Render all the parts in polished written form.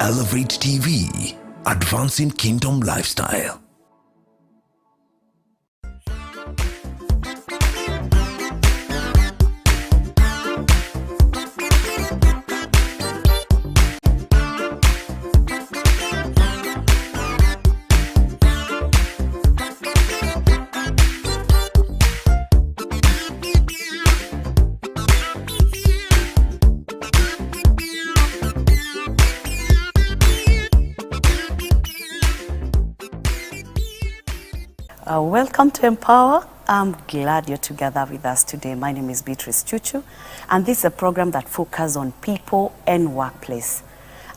Elevate TV, advancing kingdom lifestyle. Welcome to Empower. I'm glad you're together with us today. My name is Beatrice Chuchu, and this is a program that focuses on people and workplace.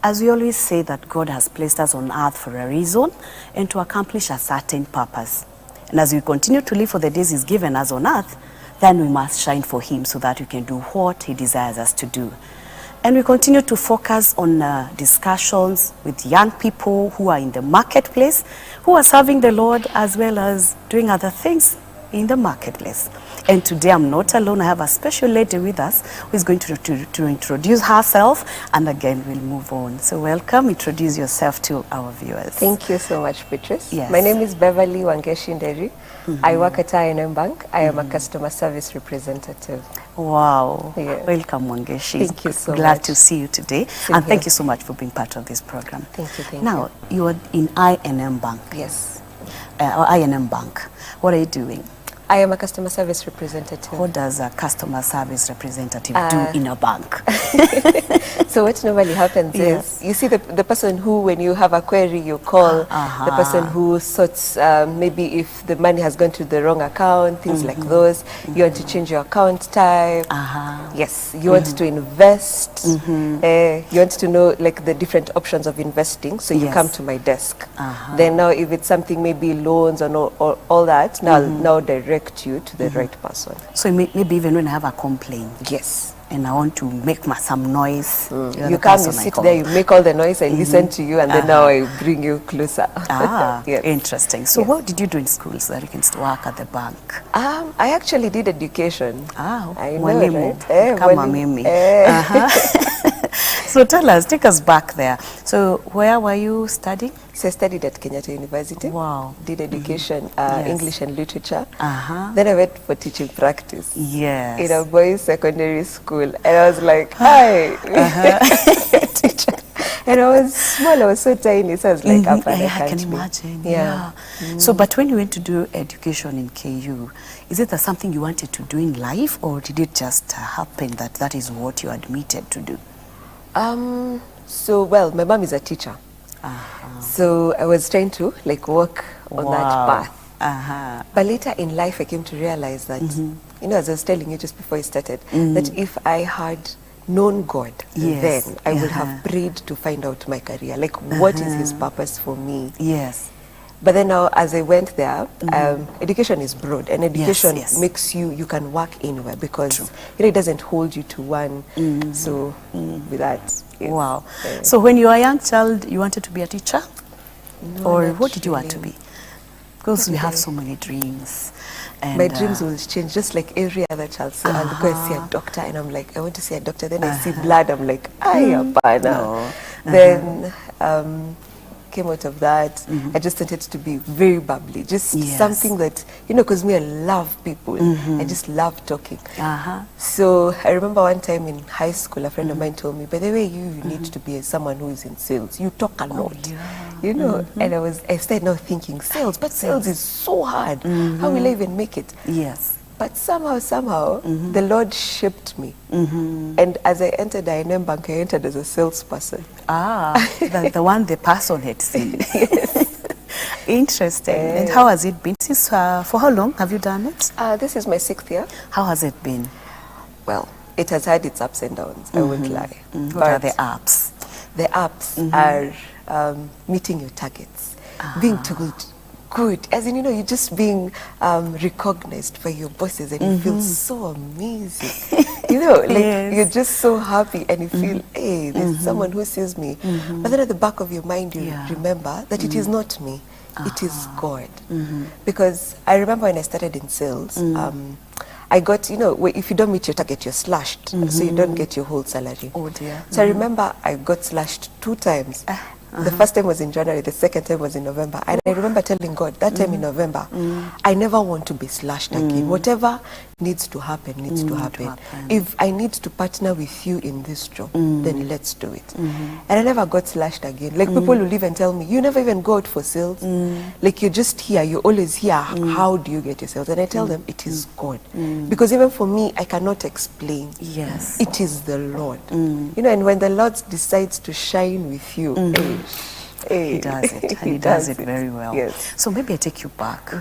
As we always say that God has placed us on earth for a reason and to accomplish a certain purpose. And as we continue to live for the days He's given us on earth, then we must shine for Him so that we can do what He desires us to do. And we continue to focus on discussions with young people who are in the marketplace, who are serving the Lord as well as doing other things in the marketplace. And today I'm not alone. I have a special lady with us who is going to introduce herself, and again we'll move on. So welcome, introduce yourself to our viewers. Thank you so much, Beatrice. Yes. My name is Beverly Wangeci Nderi. I work at I&M Bank. I am a customer service representative. Wow. Yeah. Welcome, Wangeci. Thank you so much. Glad to see you today. Same and thank here. you so much for being part of this program. Thank you, Now, you are in I&M Bank. Yes. Or I&M Bank. What are you doing? I am a customer service representative. What does a customer service representative do in a bank? So what normally happens Yes. is, you see the person who, when you have a query, you call the person who sorts, maybe if the money has gone to the wrong account, things like those. You want to change your account type. Yes. You want to invest. You want to know like the different options of investing. So you come to my desk. Then now if it's something maybe loans or all that, now direct you to the right person. So maybe even when I have a complaint. Yes. And I want to make some noise. You come, you sit there, you make all the noise, I listen to you, and then now I bring you closer. Yes. Interesting. So what did you do in school so that you can still work at the bank? I actually did education. I know, right? Come on, Mimi. So tell us, take us back there. So where were you studying? So I studied at Kenyatta University. Wow. Did education, Yes. English and literature. Then I went for teaching practice. Yes. In a boys' secondary school. And I was like, hi. Teacher. And I was small, I was so tiny, so I was like, up and I can imagine. Yeah. So, but when you went to do education in KU, is it something you wanted to do in life, or did it just happen that is what you admitted to do? So, well, my mom is a teacher. So I was trying to like walk on that path. But later in life, I came to realize that, you know, as I was telling you just before I started, that if I had known God then, I would have prayed to find out my career. Like, what is His purpose for me? Yes. But then now, as I went there, education is broad, and education makes you can work anywhere because you know, it doesn't hold you to one. So with that, yes. Wow. So when you were a young child, you wanted to be a teacher? No, Or what did you want to be? Because we have so many dreams. And my dreams will change just like every other child. So I'll go and see a doctor, and I'm like, I want to see a doctor. Then I see blood, I'm like, no. Then came out of that, I just wanted to be very bubbly, just something that, you know, because me, I love people. I just love talking. So I remember one time in high school, a friend of mine told me, by the way, you need to be someone who is in sales. You talk a lot, you know. And I started now thinking, sales, but sales is so hard. How will I even make it? Yes. But somehow, the Lord shaped me. And as I entered I&M Bank, I entered as a salesperson. The one the person had seen. Interesting. And how has it been? Since, for how long have you done it? This is my 6th year. How has it been? Well, it has had its ups and downs, I won't lie. What are the ups? The ups are meeting your targets, being told, good, as in, you know, you're just being recognized by your bosses, and you feel so amazing. You know, like you're just so happy, and you feel, hey, there's someone who sees me. But then at the back of your mind, you remember that it is not me, it is God. Because I remember when I started in sales, I got, you know, if you don't meet your target, you're slashed. So you don't get your whole salary. Oh dear. So I remember I got slashed 2 times. The first time was in January, the second time was in November. And I remember telling God, that time in November, I never want to be slashed again. Whatever needs to happen, needs to happen. If I need to partner with you in this job, then let's do it. And I never got slashed again. Like people will even tell me, you never even go out for sales. Like you're just here, you're always here. How do you get your sales? And I tell them, it is God. Because even for me, I cannot explain. Yes. It is the Lord. You know, and when the Lord decides to shine with you, He does it, and he does it very well. Yes. So maybe I take you back.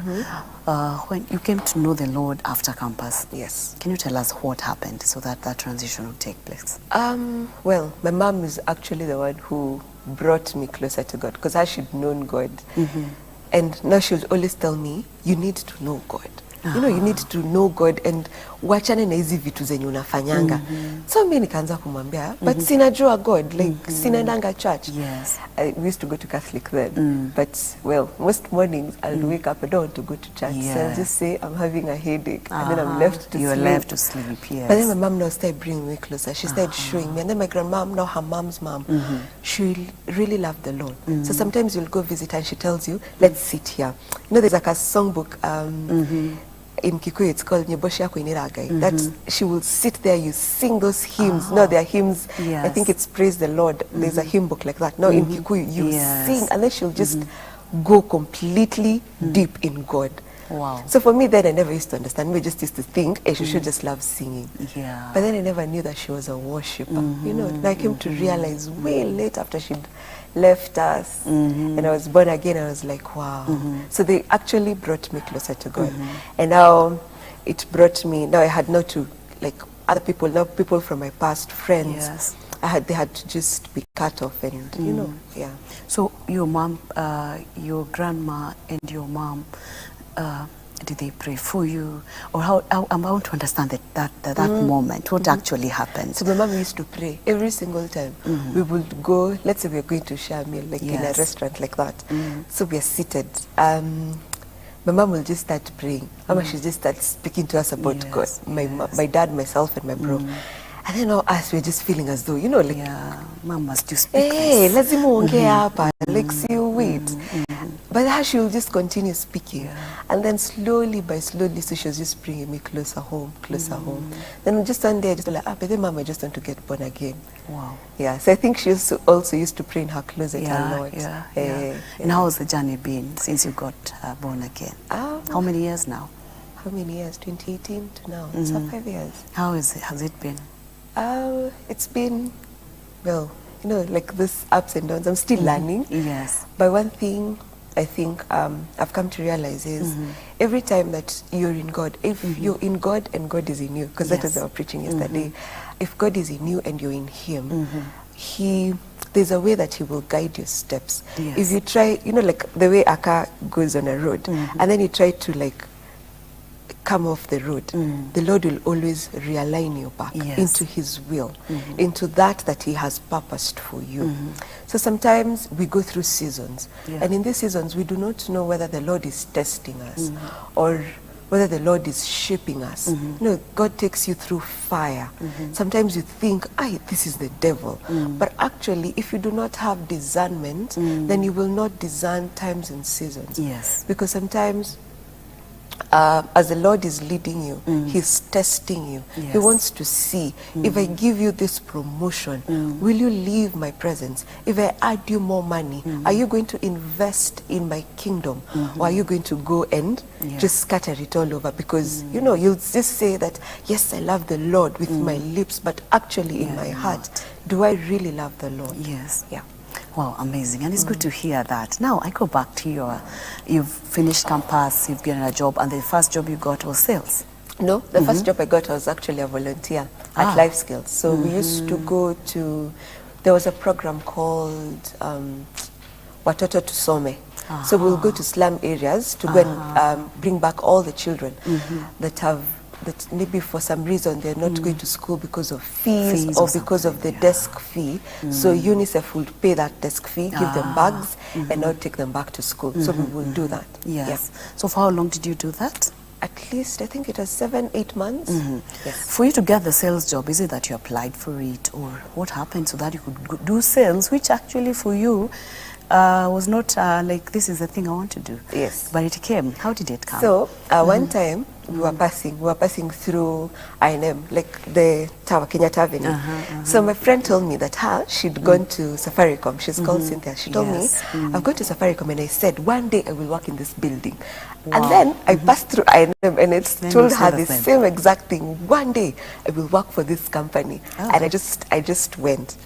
When you came to know the Lord after campus, Yes. can you tell us what happened so that that transition would take place? Well, my mom is actually the one who brought me closer to God, because I should known God. And now she would always tell me, you need to know God. You know, you need to know God and wachane na hizi vitu zenye unafanyanga. So mimi nikaanza kumwambia, but sinajua God, like sinaendanga church. Yes. We used to go to Catholic then, but well, most mornings I'll wake up, I don't want to go to church. So I'll just say I'm having a headache, and then I'm left to sleep. You're left to sleep, yes. But then my mom now started bringing me closer. She started showing me, and then my grandma, now her mom's mom, she really loved the Lord. So sometimes you'll go visit her and she tells you, let's sit here. You know, there's like a songbook, in Kikuyu, it's called Nyeboshi Yako Iniragai. That she will sit there, you sing those hymns. No, they are hymns. I think it's Praise the Lord. There's a hymn book like that. No, in Kikuyu, you sing, and then she'll just go completely deep in God. Wow. So for me, then I never used to understand. We just used to think, she should just love singing. Yeah. But then I never knew that she was a worshiper. You know, and I came to realize way late after she'd left us, and I was born again. I was like, wow. So they actually brought me closer to God, and now it brought me. Now I had not to, like other people, now people from my past friends. Yes. They had to just be cut off, and you know, yeah. So your mom, your grandma, and your mom, did they pray for you, or how I want to understand that moment? What actually happened? So my mom used to pray every single time. We would go. Let's say we're going to share a meal, like in a restaurant like that. So we are seated. My mom will just start praying. Mama, she just start speaking to us about God. My dad, myself, and my bro. And then all us, we're just feeling as though, you know, like, mom must just speak. Hey, lazima uongee hapa. Like, see, wait. But how she will just continue speaking. And then slowly by slowly, so she was just bringing me closer home, closer home. Then just one day, I just like, but then mom, I just want to get born again. Wow. Yeah, so I think she also used to pray in her closet a lot. And how has the journey been since you got born again? How many years now? How many years? 2018 to now. It's 5 years. How has it been? It's been, well, you know, like this ups and downs. I'm still learning. Yes. But one thing I think I've come to realize is every time that you're in God, if you're in God and God is in you, because that was our preaching yesterday, if God is in you and you're in Him, there's a way that He will guide your steps. Yes. If you try, you know, like the way a car goes on a road, and then you try to like come off the road, the Lord will always realign you back into His will, into that He has purposed for you. So sometimes we go through seasons, and in these seasons we do not know whether the Lord is testing us or whether the Lord is shaping us. You know, God takes you through fire. Sometimes you think, this is the devil. But actually, if you do not have discernment, then you will not discern times and seasons. Yes. Because sometimes as the Lord is leading you, He's testing you. He wants to see, if I give you this promotion, will you leave my presence? If I add you more money, are you going to invest in my kingdom? Or are you going to go and just scatter it all over? Because, you know, you'll just say that, yes, I love the Lord with my lips, but actually in my heart, do I really love the Lord? Yes. Yeah. Wow, amazing. And it's good to hear that. Now, I go back to you've finished campus, you've gotten a job, and the first job you got was sales. No, the first job I got was actually a volunteer at Life Skills. So we used to go to, there was a program called Watoto Tusome. So we'll go to slum areas to go and bring back all the children that maybe for some reason they're not going to school because of fees or because of the desk fee. So UNICEF will pay that desk fee, give them bags, and now take them back to school. So we will do that. Yes. So for how long did you do that? at least, I think it was 7-8 months. Yes. For you to get the sales job, is it that you applied for it, or what happened so that you could do sales, which actually for you was not like, this is the thing I want to do? Yes. But it came. How did it come? So one time we were passing through I&M, like the Tower, Kenyatta Avenue. So my friend told me that she'd gone to Safaricom. She's called Cynthia. She told me, I've gone to Safaricom, and I said, one day I will work in this building. And then I passed through I&M, and it's told her the same exact thing. One day I will work for this company. And I just went.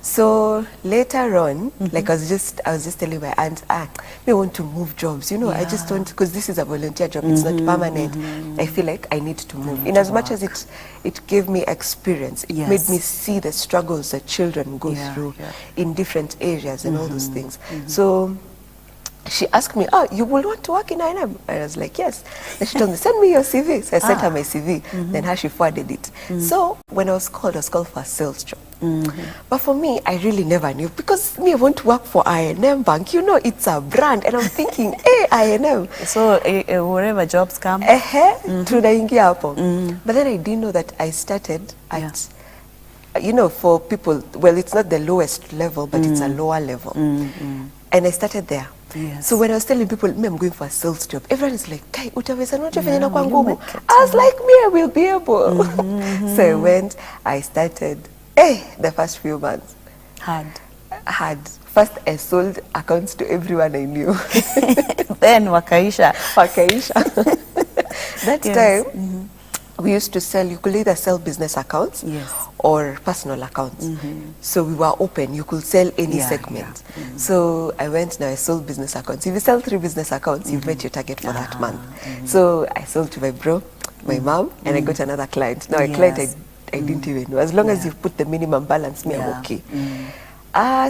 So later on, like I was just telling my aunt, we want to move jobs, you know. I just want, because this is a volunteer job, it's not permanent. I feel like I need to move. In as much as it gave me experience, it made me see the struggles that children go through in different areas and all those things. So she asked me, you will want to work in I&M? I was like, yes. Then she told me, send me your CV. So I sent her my CV. Then she forwarded it. So when I was called for a sales job. But for me, I really never knew, because me, I want to work for I&M Bank. You know, it's a brand. And I'm thinking, hey, I&M. So wherever jobs come? Tunaingia hapo. But then I didn't know that I started at, you know, for people, well, it's not the lowest level, but it's a lower level. And I started there. Yes. So when I was telling people, me, I'm going for a sales job, everyone is like, Kai, utaweza noja venye na kwa ngumu. I was like, me, I will be able. So I went, I started, the first few months. Hard. First, I sold accounts to everyone I knew. Then wakaisha. That time, we used to sell, you could either sell business accounts or personal accounts. So we were open, you could sell any segment. So I went, now I sold business accounts. If you sell 3 business accounts, you've met your target for that month. So I sold to my bro, my mom, and I got another client. Now a client I didn't even know. As long as you put the minimum balance, me, I'm okay.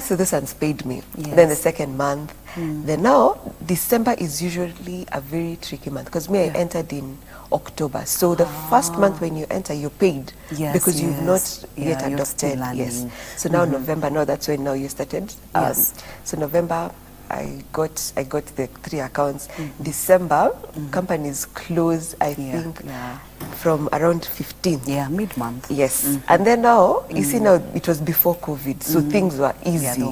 So this one's paid me. Then the second month. Then now, December is usually a very tricky month, because me, I entered in October. So the first month when you enter, you're paid because you've not yet adopted. Yes. So now November, now that's when now you started. So November, I got the 3 accounts. December, companies close, I think, from around 15th. Yeah, mid-month. Yes. And then now, you see now, it was before COVID, so things were easy.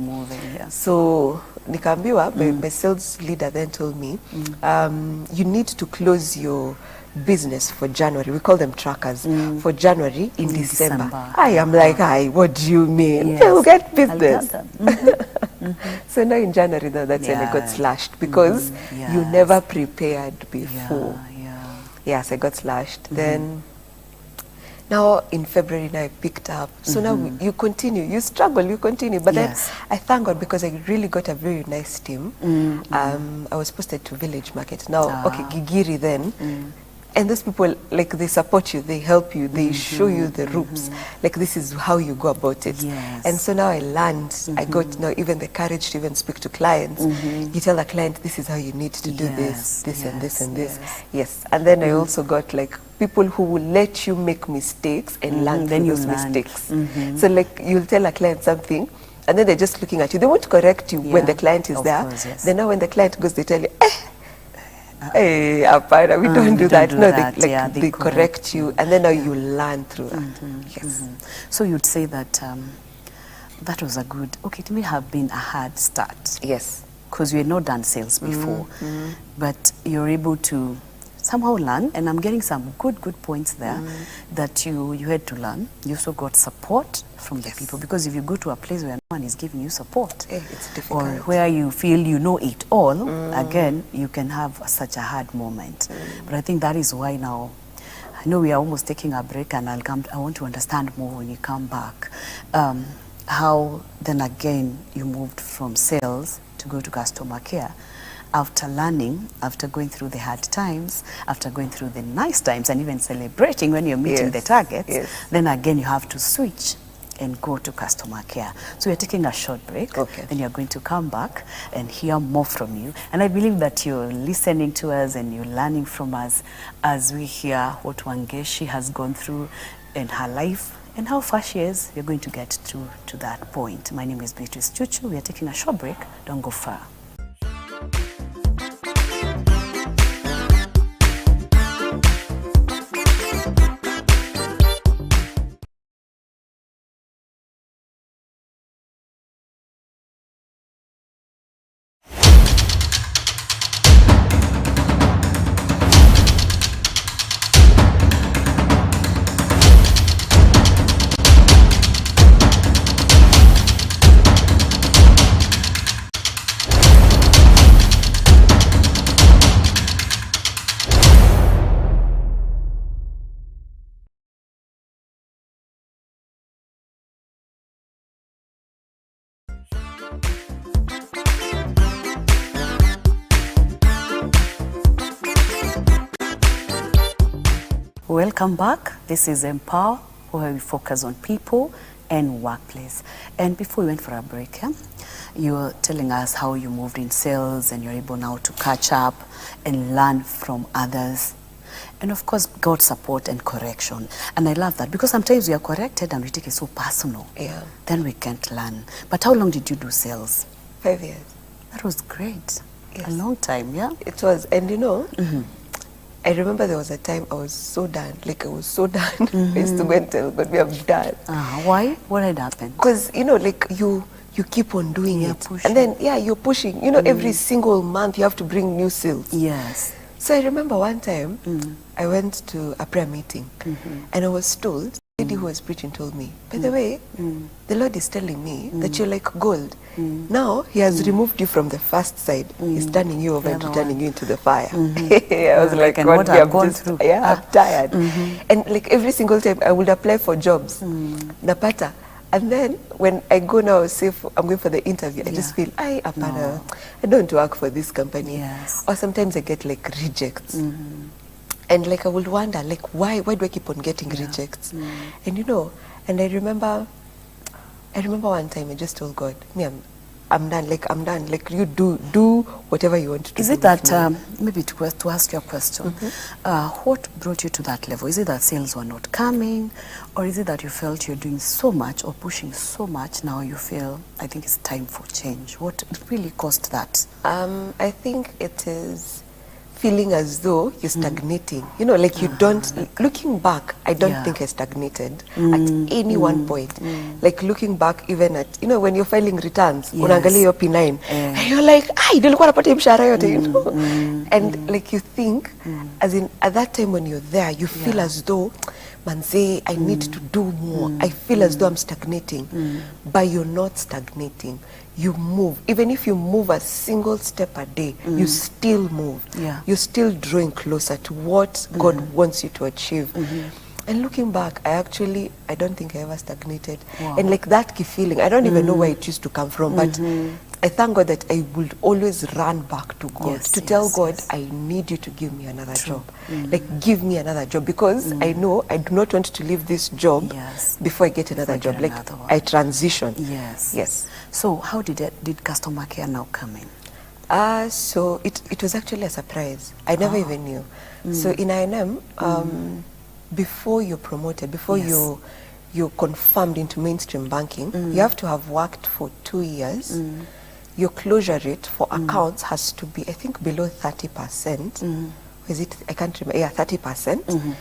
So nikaambiwa, my sales leader then told me, you need to close your business for January. We call them trackers. For January in December. I am like, what do you mean? You'll get business. So now in January, that's when I got slashed, because you never prepared before. Yes, I got slashed. Then now in February, now I picked up. So now you continue, you struggle, you continue. But then I thank God, because I really got a very nice team. I was posted to Village Market. Now, okay, Gigiri then. And those people, like, they support you, they help you, they show you the ropes. Like, this is how you go about it. And so now I learned, I got now even the courage to even speak to clients. You tell a client, this is how you need to do this, and this, and this. Yes. And then I also got, like, people who will let you make mistakes and learn from those mistakes. So, like, you'll tell a client something, and then they're just looking at you. They won't correct you when the client is there. Then now when the client goes, they tell you, hey, apana, we don't do that. No, they correct you, and then now you learn through that. So you'd say that that was a good, it may have been a hard start. Yes. Because you had not done sales before, but you're able to somehow learn, and I'm getting some good points there that you had to learn. You also got support from the people, because if you go to a place where no one is giving you support, it's difficult. or where you feel you know it all, again, you can have such a hard moment. But I think that is why now, I know we are almost taking a break, and I want to understand more when you come back, how then again you moved from sales to go to customer care. After learning, after going through the hard times, after going through the nice times, and even celebrating when you're meeting the targets, then again you have to switch and go to customer care. So we're taking a short break, then you're going to come back and hear more from you. And I believe that you're listening to us and you're learning from us as we hear what Wangeci has gone through in her life and how far she is. We're going to get to that point. My name is Beatrice Chuchu. We are taking a short break. Don't go far. welcome back. This is Empower, where we focus on people and workplace. And before we went for a break, you were telling us how you moved in sales and you're able now to catch up and learn from others. And of course, God's support and correction. And I love that because sometimes we are corrected and we take it so personal. Yeah. Then we can't learn. But how long did you do sales? 5 years. That was great. Yes. A long time, yeah? It was. And you know, I remember there was a time I was so done. Like I was so done. I used to go and tell God, we have done. Why? What had happened? Because, you know, like you keep on doing it. Pushing. And then, you're pushing. You know, every single month you have to bring new sales. Yes. So I remember one time I went to a prayer meeting and I was told, the lady who was preaching told me, by the way, the Lord is telling me that you're like gold. Now he has removed you from the first side. He's turning you over and turning you into the fire. I was like, and God, what I've gone through. I'm tired. And like every single time I would apply for jobs, napata. And then when I go now, say I'm going for the interview, I just feel, I don't work for this company. Yes. Or sometimes I get like rejects. And like I would wonder, like why do I keep on getting rejects? And you know, and I remember one time I just told God, me, I'm done. Like I'm done. Like you do whatever you want to do. Is it that maybe to ask you a question? What brought you to that level? Is it that sales were not coming, or is it that you felt you're doing so much or pushing so much? Now you feel I think it's time for change. What really caused that? I think it is feeling as though you're stagnating. You know, like you don't, looking back, I don't think I stagnated at any one point. Like looking back even at, you know, when you're filing returns, unaangalia your P9, and you're like, nilikuwa napata mshahara yote, you know? And like you think, as in, at that time when you're there, you feel as though, manze, I need to do more. I feel as though I'm stagnating. But you're not stagnating. You move. Even if you move a single step a day, you still move. You're still drawing closer to what God wants you to achieve. And looking back, I don't think I ever stagnated. And like that key feeling, I don't even know where it used to come from, but I thank God that I would always run back to God to tell God, I need you to give me another job. Like give me another job, because I know I do not want to leave this job before I get another job. Like I transition. Yes. So how did customer care now come in? So it was actually a surprise. I never even knew. So in INM, before you're promoted, before you're confirmed into mainstream banking, you have to have worked for 2 years. Your closure rate for accounts has to be, I think, below 30%. Is it? I can't remember. Yeah, 30%.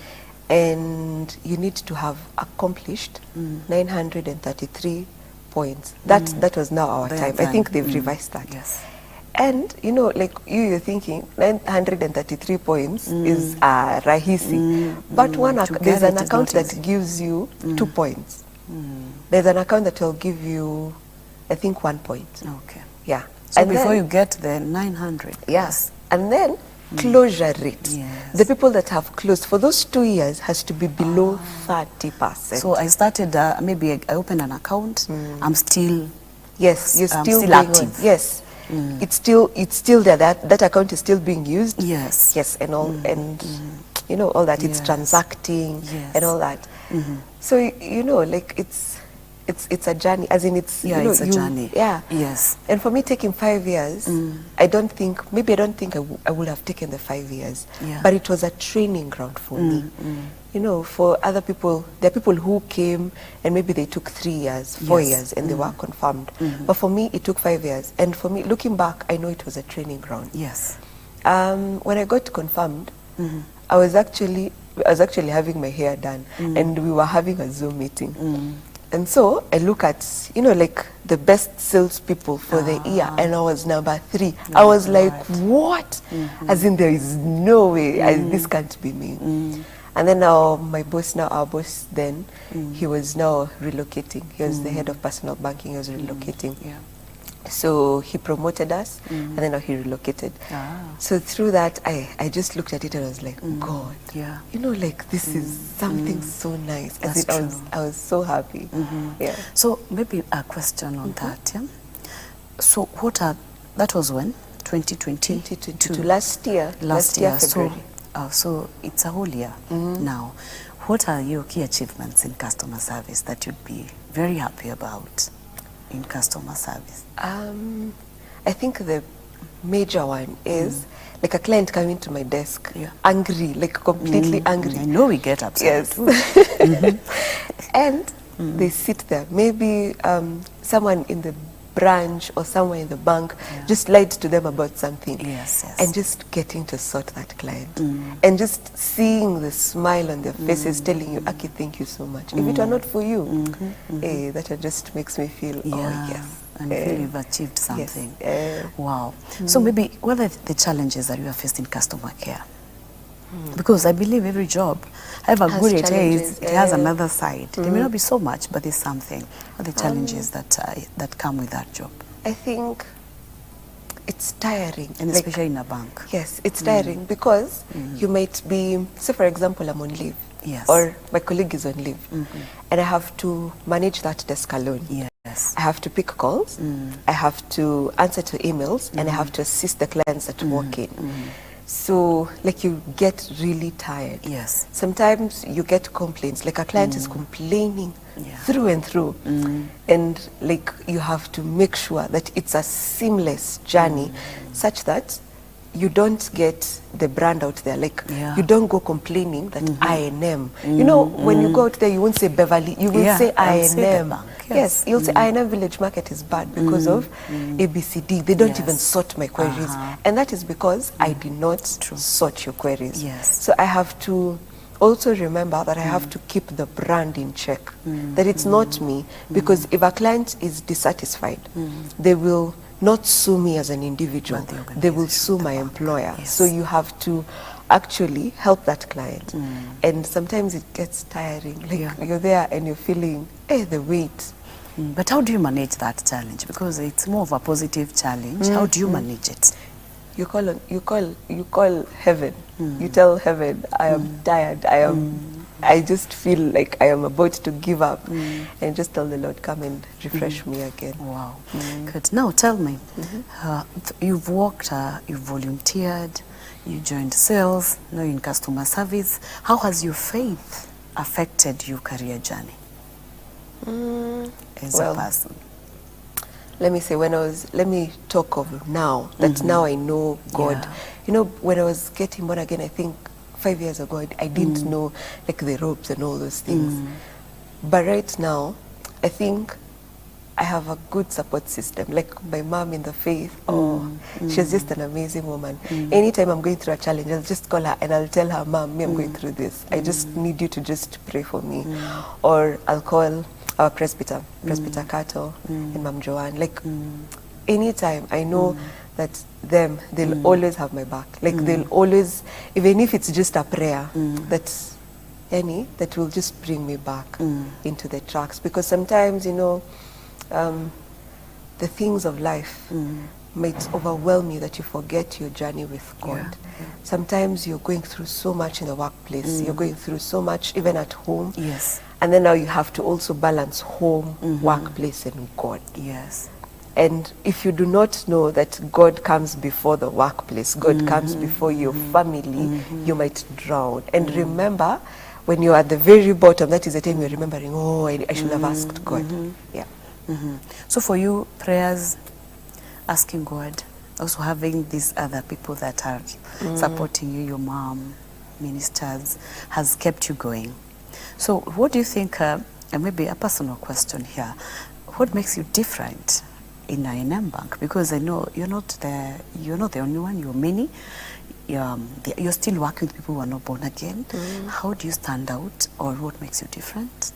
And you need to have accomplished 933 points. That was now our time. I think they've revised that. Yes. And you know, like you're thinking 933 points is rahisi, but there's an account that gives you 2 points. There's an account that will give you, I think, 1 point. Okay. Yeah. So and before then, you get the 900. Yes. And then closure rate. Yes. The people that have closed for those 2 years has to be below 30%. So I started, maybe I opened an account. I'm still. Yes, you're still active. Yes. It's still there. That account is still being used. Yes. And all and you know all that. It's transacting and all that. So you know, like it's a journey. As in, it's it's a journey. Yeah. Yes. And for me, taking 5 years, I don't think I would have taken the 5 years. But it was a training ground for me. You know, for other people, there are people who came and maybe they took 3 years, 4 years, and they were confirmed. But for me, it took 5 years. And for me, looking back, I know it was a training ground. Yes. When I got confirmed, I was actually having my hair done, and we were having a Zoom meeting. And so I look at, you know, like the best salespeople for the year, and I was number 3. I was like, what? As in, there is no way, this can't be me. And then our boss then, he was now relocating. He was the head of personal banking, he was relocating. So he promoted us, and then now he relocated. So through that, I just looked at it and I was like, God, you know, like this is something so nice. As I was so happy. So maybe a question on that. So that was when? 2020? 2022. Last year, February. So Oh, so it's a whole year now. What are your key achievements in customer service that you'd be very happy about in customer service? I think the major one is like a client coming to my desk, angry, like completely angry. I know we get upset. Yes. Too. And they sit there. Maybe someone in the branch or somewhere in the bank just lied to them about something. Yes, yes. And just getting to sort that client. And just seeing the smile on their faces telling you, Aki, thank you so much. If it were not for you, that just makes me feel, oh yes. And feel you've achieved something. Yes. Wow. So maybe what are the challenges that you have faced in customer care? Because I believe every job, however good it is, it has another side. There may not be so much, but there's something. What are the challenges that come with that job? I think it's tiring. And like, especially in a bank. Yes, it's tiring because you might be, say for example, I'm on leave. Yes. Or my colleague is on leave. And I have to manage that desk alone. Yes. I have to pick calls, I have to answer to emails, and I have to assist the clients that walk in. So, like, you get really tired. Yes. Sometimes you get complaints, like a client is complaining through and through. And, like, you have to make sure that it's a seamless journey such that you don't get the brand out there. Like, you don't go complaining that I&M. You know, when you go out there, you won't say Beverly, you will say I&M. Yes, you'll say I&M Village Market is bad because of ABCD. They don't even sort my queries. And that is because I did not sort your queries. Yes. So I have to also remember that I have to keep the brand in check. That it's not me. Because if a client is dissatisfied, they will not sue me as an individual. They will sue my employer. Yes. So you have to actually help that client. And sometimes it gets tiring. Like you're there and you're feeling the weight. But how do you manage that challenge? Because it's more of a positive challenge. How do you manage it? You call heaven. You tell heaven, I am tired. I just feel like I am about to give up. And just tell the Lord, come and refresh me again. Wow. Good. Now tell me, you've worked, you've volunteered, you joined sales, now you're in customer service. How has your faith affected your career journey as a person? Let me say, let me talk of now, that now I know God. You know, when I was getting born again, I think 5 years ago, I didn't know like the ropes and all those things. But right now, I think I have a good support system. Like my mom in the faith, she's just an amazing woman. Anytime I'm going through a challenge, I'll just call her and I'll tell her, Mom, I'm going through this. I just need you to just pray for me. Or I'll call our Presbyter Kato and Mom Joanne. Like anytime I know that they'll always have my back. Like they'll always, even if it's just a prayer, that will just bring me back into the tracks. Because sometimes, you know, the things of life might overwhelm you that you forget your journey with God. Sometimes you're going through so much in the workplace. You're going through so much even at home. Yes. And then now you have to also balance home, workplace, and God. Yes. And if you do not know that God comes before the workplace, God comes before your family, you might drown. And remember, when you're at the very bottom, that is the time you're remembering, oh, I should have asked God. Yeah. So for you, prayers, asking God, also having these other people that are supporting you, your mom, ministers, has kept you going. So what do you think, and maybe a personal question here, what makes you different in I&M Bank? Because I know you're not the only one, you're many. You're still working with people who are not born again. How do you stand out, or what makes you different?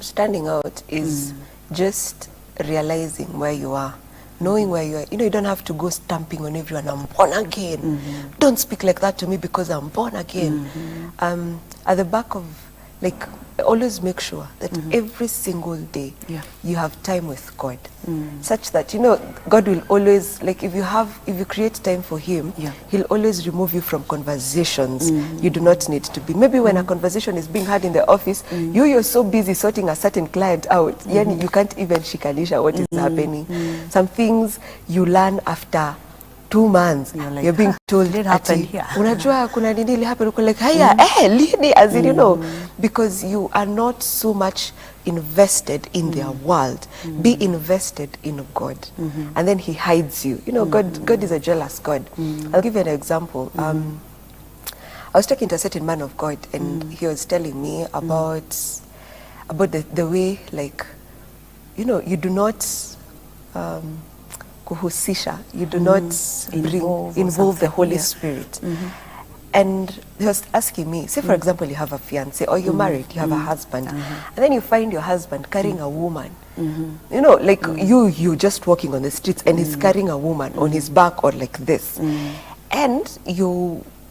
Standing out is just realizing where you are, knowing where you are. You know, you don't have to go stamping on everyone, I'm born again. Don't speak like that to me because I'm born again. At the back of, like, always make sure that every single day you have time with God, such that, you know, God will always, like, if you create time for Him, He'll always remove you from conversations you do not need to be. Maybe when a conversation is being had in the office, you're so busy sorting a certain client out, you can't even shikanisha what is happening. Some things you learn after 2 months, You're you're being told, did happen ati, here. unajua kuna nini ili happen, uko like, haya, lini, as in, you know, because you are not so much invested in their world. Be invested in God. And then he hides you. You know, God is a jealous God. I'll give you an example. I was talking to a certain man of God, and he was telling me about the way, like, you know, you do not kuhusisha, you do not involve the Holy Spirit. And he was asking me, say for example, you have a fiancé, or you're married, you have a husband, and then you find your husband carrying a woman. You know, like you just walking on the streets, and he's carrying a woman on his back, or like this. And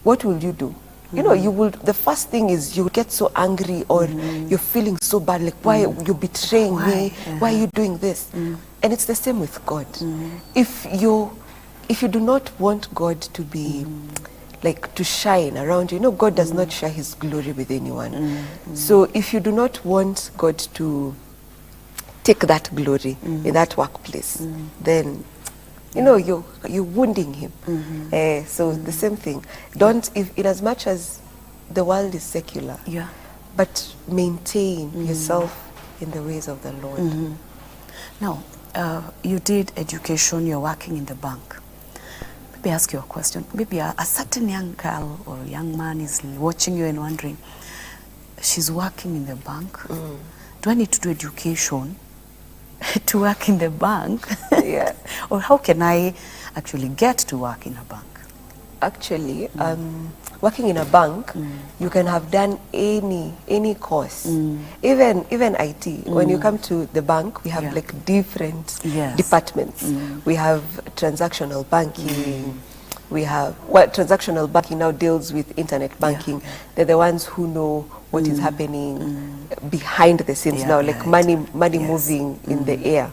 what will you do? You know, the first thing is you get so angry, or you're feeling so bad, like, why you're betraying me? Why are you doing this? And it's the same with God. If you do not want God to be, like, to shine around you, you know, God does not share his glory with anyone. So if you do not want God to take that glory in that workplace, then, you know, you're wounding him. So the same thing. In as much as the world is secular, but maintain yourself in the ways of the Lord. Now, you did education, you're working in the bank. Maybe ask you a question. Maybe a certain young girl or young man is watching you and wondering, she's working in the bank. Do I need to do education to work in the bank? Or how can I actually get to work in a bank? Actually, working in a bank, you can have done any course, even IT. When you come to the bank, we have like different departments. We have transactional banking. We have, well, transactional banking now deals with internet banking. They're the ones who know what is happening behind the scenes now, like money moving in the air.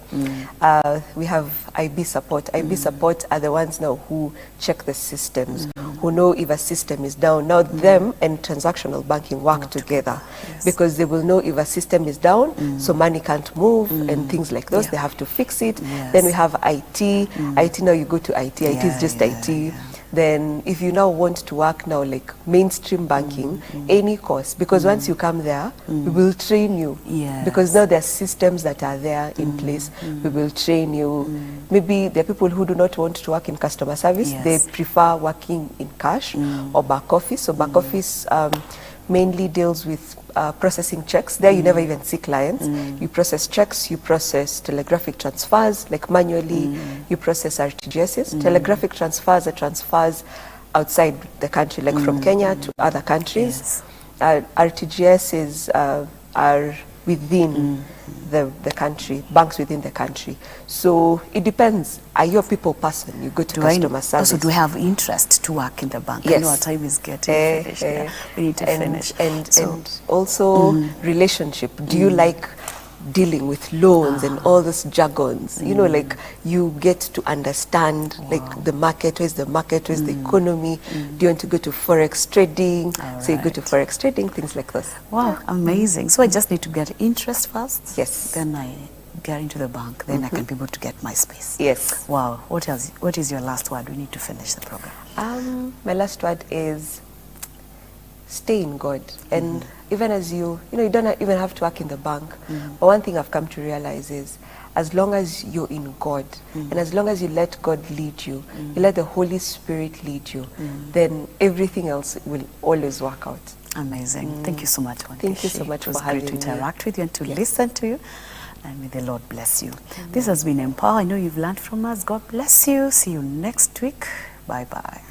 We have IB support. IB support are the ones now who check the systems, who know if a system is down. Now them and transactional banking work together because they will know if a system is down, so money can't move and things like those. They have to fix it. Then we have IT. IT, now you go to IT. IT is just IT. Then if you now want to work now like mainstream banking, any course, because once you come there, we will train you. Because now there are systems that are there in place. We will train you. Maybe there are people who do not want to work in customer service. They prefer working in cash or back office. So back office mainly deals with processing checks. There you never even see clients. You process checks, you process telegraphic transfers, like manually, you process RTGSs. Telegraphic transfers are transfers outside the country, like from Kenya to other countries. RTGSs are within the country, banks within the country. So it depends. Are you a people person? You go to customer service. Also, do we have interest to work in the bank? Yes. I know our time is getting finished. We need to finish. And also relationship. Do you like dealing with loans and all those jargons? You know, like you get to understand like the market, where's the market, where's the economy. Do you want to go to forex trading? So you go to forex trading, things like this. Wow, amazing. So I just need to get interest first. Yes. Then I get into the bank. Then I can be able to get my space. Yes. Wow. What else? What is your last word? We need to finish the program. My last word is stay in God. And even as you don't even have to work in the bank. But one thing I've come to realize is as long as you're in God and as long as you let God lead you, you let the Holy Spirit lead you, then everything else will always work out. Amazing. Thank you so much, Wangeci. Thank you so much for having me. It was great to interact with you and to listen to you. And may the Lord bless you. This has been Empower. I know you've learned from us. God bless you. See you next week. Bye-bye.